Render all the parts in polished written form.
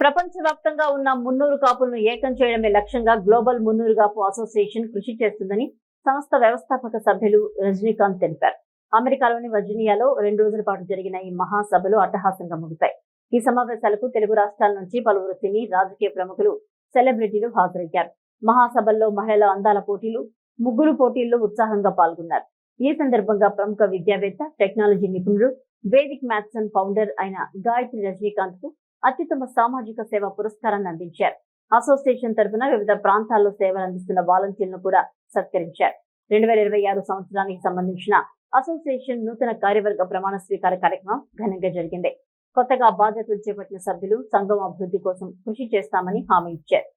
ప్రపంచవ్యాప్తంగా ఉన్న మున్నూరు కాపులను ఏకం చేయడమే లక్ష్యంగా గ్లోబల్ మున్నూరు కాపు అసోసియేషన్ కృషి చేస్తుందని సంస్థ వ్యవస్థాపక సభ్యులు రజనీకాంత్ తెలిపారు. అమెరికాలోని వర్జీనియాలో 2 రోజుల పాటు జరిగిన ఈ మహాసభలు అట్టహాసంగా ముగిశాయి. ఈ సమావేశాలకు తెలుగు రాష్ట్రాల నుంచి పలువురు సినీ రాజకీయ ప్రముఖులు, సెలబ్రిటీలు హాజరయ్యారు. మహాసభల్లో మహిళల అందాల పోటీలు, ముగ్గురు పోటీల్లో ఉత్సాహంగా పాల్గొన్నారు. ఈ సందర్భంగా ప్రముఖ విద్యావేత్త, టెక్నాలజీ నిపుణుడు, వేదిక్ మ్యాథ్సన్ ఫౌండర్ అయిన గాయత్రి రజనీకాంత్ కు అత్యుత్తమ సామాజిక సేవ పురస్కారాన్ని అందించారు. అసోసియేషన్ తరఫున వివిధ ప్రాంతాల్లో సేవలు అందిస్తున్న వాలంటీర్లను కూడా సత్కరించారు. 2026 సంవత్సరానికి సంబంధించిన అసోసియేషన్ నూతన కార్యవర్గ ప్రమాణ స్వీకార కార్యక్రమం ఘనంగా జరిగింది. కొత్తగా బాధ్యతలు చేపట్టిన సభ్యులు సంఘం అభివృద్ధి కోసం కృషి చేస్తామని హామీ ఇచ్చారు.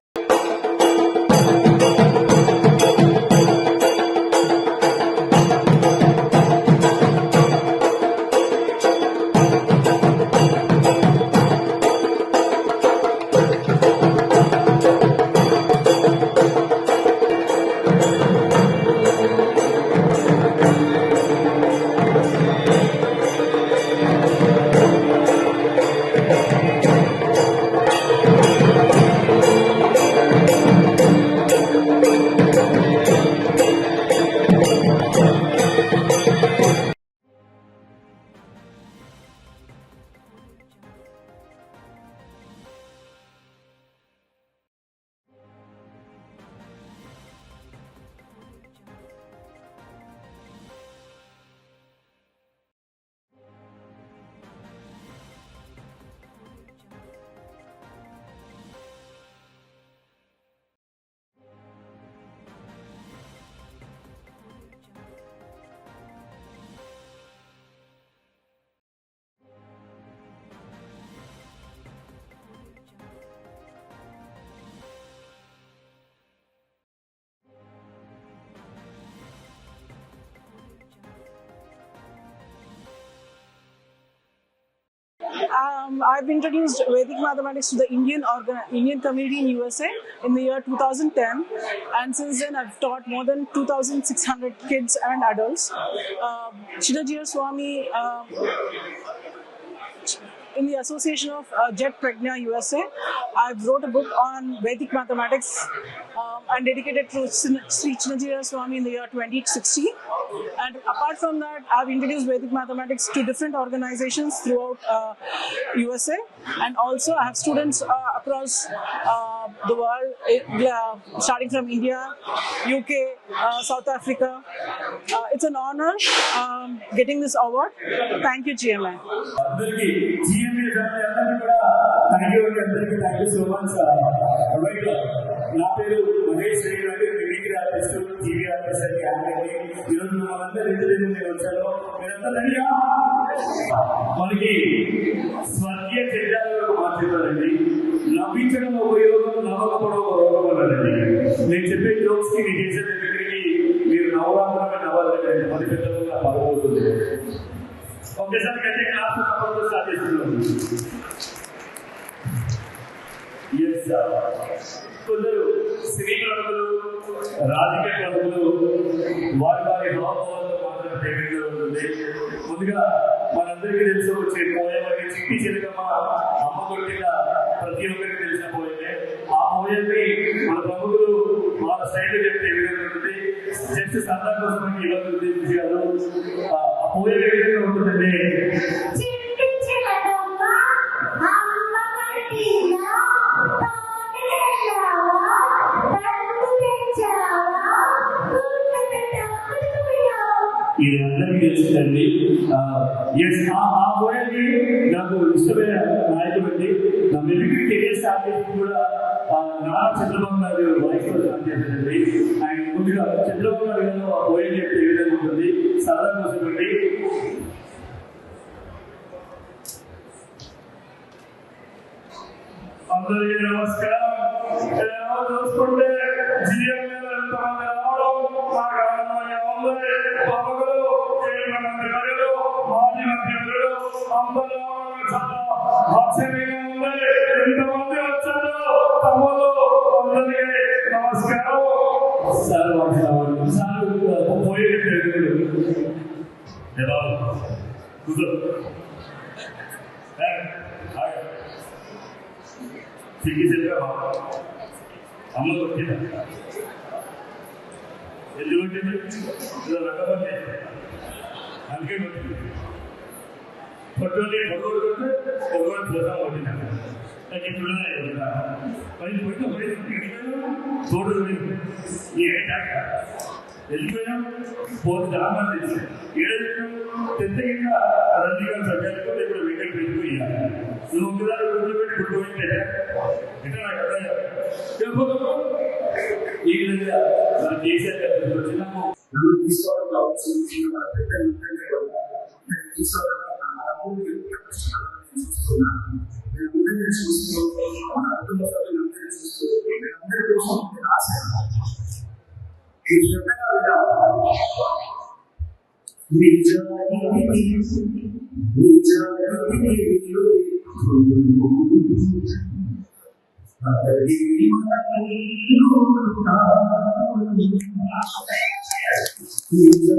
I've introduced Vedic mathematics to the Indian community in USA in the year 2010, and since then I've taught more than 2,600 kids and adults. Chinajira Swami, in the association of Jet Pragna USA, I've wrote a book on Vedic mathematics and dedicated to Sri Chinajira Swami in the year 2016. And apart from that, I've introduced Vedic mathematics to different organizations throughout USA, and also I have students across the world, starting from India, UK, South Africa. It's an honor getting this award. Thank you, GMA. Thank you so much. నా పేరు Mahesh Reddy, mimicry artist, TV artist అని acting. ఈరోజు మనందరూ నేను వచ్చాను. మీరంతా రెడీయా? మనకి స్వర్గీయ చర్యలు మార్చుతారండి. నవ్వించడం ఒక యోగం, నవ్వకపోవడం ఒక రోగం అన్నారండి. నేను చెప్పే జోక్స్ కి నేను చేసే దగ్గరికి మీరు నవరాత్రులు నవ్వాలంటే 10 పెద్దలుగా పదవుతుంది. ఒకేసారి కంటే క్లాస్ తప్పకుండా స్టార్ట్ చేస్తున్నాను. కొందరు సినీ ప్రముఖులు, రాజకీయ ప్రముఖులు వారి హావభావాలతో మాత్రం ప్రేమిగా ఉంటుంది. ముందుగా మనందరికీ తెలిసి వచ్చే పోయమని చిట్టి చెలుగమ్మ అమ్మ కొట్టిన ప్రతి ఒక్కరికి తెలిసిన పోయమే. ఆ పోయని మన ప్రముఖులు వాళ్ళ స్టైల్ చెప్తే విధంగా ఉంటుంది. జస్ట్ సరదా కోసం ఇలా ఉద్దేశించారు. ఆ పోయం ఏ విధంగా ఉంటుందండి, ఇది అందరికీ తెలిసిందండి. ఆ పోయాన్ని నాకు ఇష్టమైన నాయకుడు అండి. నా మిమిక్రీ కెరీర్ స్టార్ట్ చేసి కూడా నారా చంద్రబాబు గారు వాయిస్లో స్టార్ట్ చేశారండి. ఆయన ముందుగా చంద్రబాబు గారు గారు ఆ పోయం చెప్తే ఏ విధంగా ఉంటుంది, సరదా కోసం అండి. అందరికీ నమస్కారం. చూసుకుంటే జిఎం ఎంతమంది రావడం నాకు ఆనందంగా ఉంది. ప్రముఖులు, కేంద్ర మంత్రి మాజీ మంత్రులు అందరూ చాలా ఆశ్చర్యంగా ఉంది. ఎంతమంది వచ్చారు తమ్ముళ్ళు, అందరికీ నమస్కారం. సార్ పోయి ఎలా కూర్చో. సిగ్గిసరిగా అమ్మ కొట్టిన ఎందుకు కొట్టింది ఇలా రకపడి అందుకే కొట్టింది పొట్టుని పొడుగు కొడితే ఒకవేళ చూసాం కొట్టినా నాకు ఇప్పుడు పైన తోడు నీ వెళ్ళిపోయాం పోతే దాని తెలిసి ఏడైనా పెద్ద ఇంకా రన్నింగ్ సబ్జెక్టు ఇప్పుడు వీకెండ్ వెళ్ళిపోయా నువ్వు ఒకసారి కూర్చోబెట్టి కూర్చోబెట్టే ఎట్లా నాకు అర్థం ఈ విధంగా మన కేసీఆర్ గారు వచ్చినాము తీసుకోవడం చూస్తూ మన కుటుంబ సభ్యులందరూ చూస్తూ అందరి కోసం ఆశ నిజ